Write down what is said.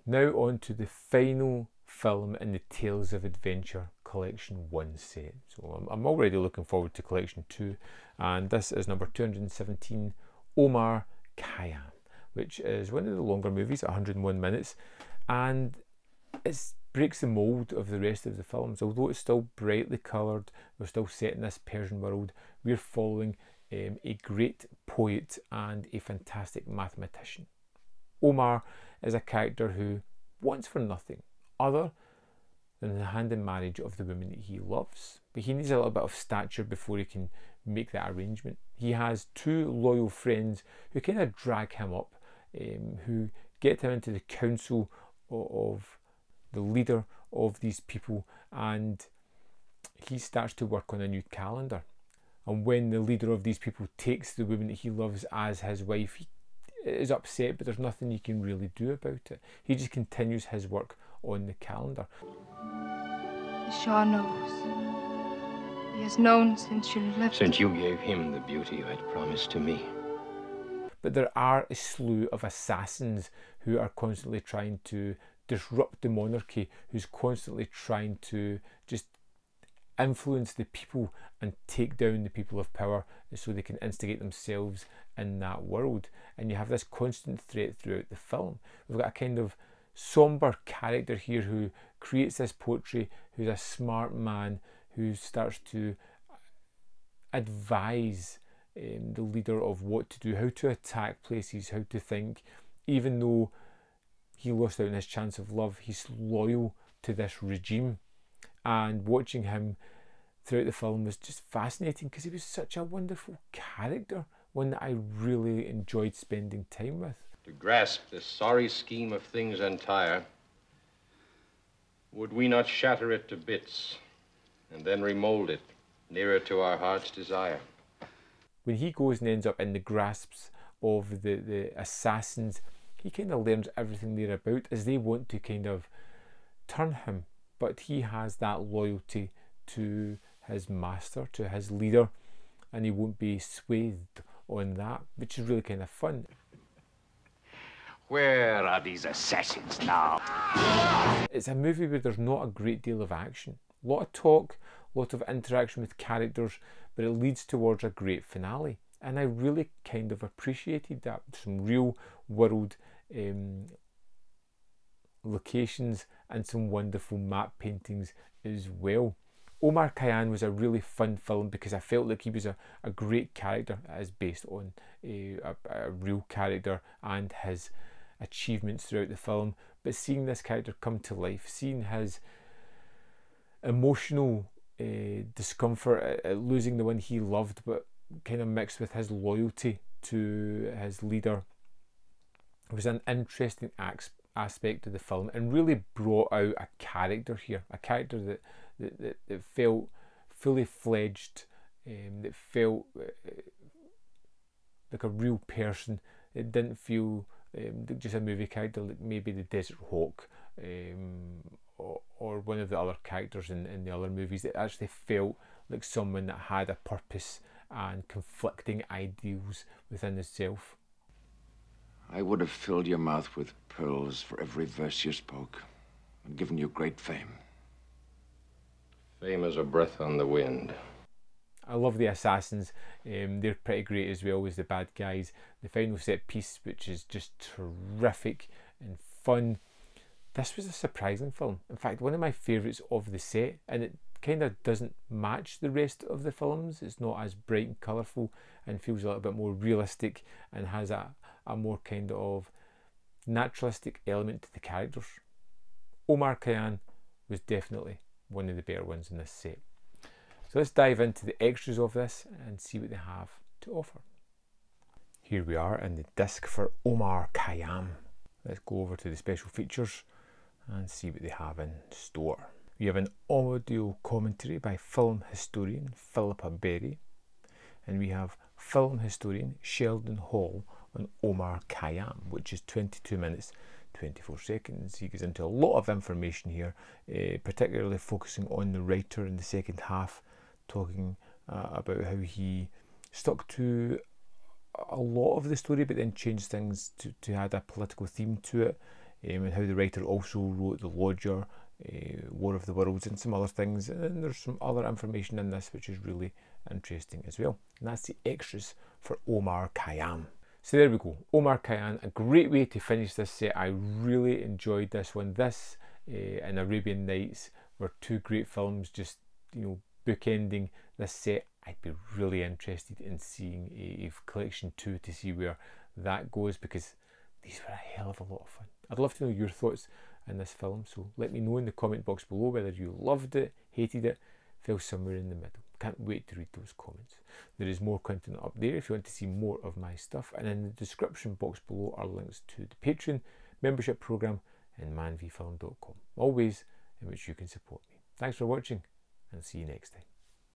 Now on to the final film in the Tales of Adventure Collection 1 set. So I'm already looking forward to Collection 2, and this is number 217, Omar Khayyam, which is one of the longer movies, 101 minutes, and it breaks the mould of the rest of the films. Although it's still brightly coloured, we're still set in this Persian world, we're following a great poet and a fantastic mathematician. Omar is a character who wants for nothing other than the hand in marriage of the woman that he loves. But he needs a little bit of stature before he can make that arrangement. He has two loyal friends who kind of drag him up, who get him into the council of the leader of these people, and he starts to work on a new calendar. And when the leader of these people takes the woman that he loves as his wife, he is upset, but there's nothing he can really do about it. He just continues his work on the calendar. The Shah knows. He has known since you left. Since you gave him the beauty you had promised to me. But there are a slew of assassins who are constantly trying to disrupt the monarchy, who's constantly trying to just influence the people and take down the people of power so they can instigate themselves in that world. And you have this constant threat throughout the film. We've got a kind of somber character here who creates this poetry, who's a smart man who starts to advise the leader of what to do, how to attack places, how to think. Even though he lost out on his chance of love, he's loyal to this regime. And watching him throughout the film was just fascinating because he was such a wonderful character, one that I really enjoyed spending time with. To grasp this sorry scheme of things entire, would we not shatter it to bits and then remold it nearer to our heart's desire? When he goes and ends up in the grasps of the assassins, he kind of learns everything they're about as they want to kind of turn him. But he has that loyalty to his master, to his leader, and he won't be swathed on that, which is really kind of fun. Where are these assassins now? It's a movie where there's not a great deal of action. A lot of talk, a lot of interaction with characters, but it leads towards a great finale. And I really kind of appreciated that. Some real world locations and some wonderful map paintings as well. Omar Khayyam was a really fun film because I felt like he was a great character. It is based on a real character and his achievements throughout the film, but seeing this character come to life, seeing his emotional discomfort at losing the one he loved, but kind of mixed with his loyalty to his leader, was an interesting aspect of the film and really brought out a character here, a character that felt fully fledged, that felt like a real person. It didn't feel just a movie character like maybe the Desert Hawk or one of the other characters in the other movies. It actually felt like someone that had a purpose and conflicting ideals within itself. I would have filled your mouth with pearls for every verse you spoke and given you great fame. Fame is a breath on the wind. I love the assassins. They're pretty great as well as the bad guys. The final set piece, which is just terrific and fun. This was a surprising film. In fact, one of my favourites of the set, and it kind of doesn't match the rest of the films. It's not as bright and colourful and feels a little bit more realistic and has a more kind of naturalistic element to the characters. Omar Khayyam was definitely one of the better ones in this set. So let's dive into the extras of this and see what they have to offer. Here we are in the disc for Omar Khayyam. Let's go over to the special features and see what they have in store. We have an audio commentary by film historian Philippa Berry, and we have film historian Sheldon Hall on Omar Khayyam, which is 22 minutes 24 seconds. He goes into a lot of information here, particularly focusing on the writer in the second half, talking about how he stuck to a lot of the story but then changed things to add a political theme to it. and how the writer also wrote The Lodger, War of the Worlds, and some other things. And then there's some other information in this which is really interesting as well. And that's the extras for Omar Khayyam. So there we go, Omar Khayyam, a great way to finish this set. I really enjoyed this one. This and Arabian Nights were two great films, just, you know, bookending this set. I'd be really interested in seeing a collection 2 to see where that goes, because these were a hell of a lot of fun. I'd love to know your thoughts on this film, so let me know in the comment box below whether you loved it, hated it, fell somewhere in the middle. Can't wait to read those comments. There is more content up there if you want to see more of my stuff, and in the description box below are links to the Patreon membership program and manvfilm.com, all ways in which you can support me. Thanks for watching, and see you next time.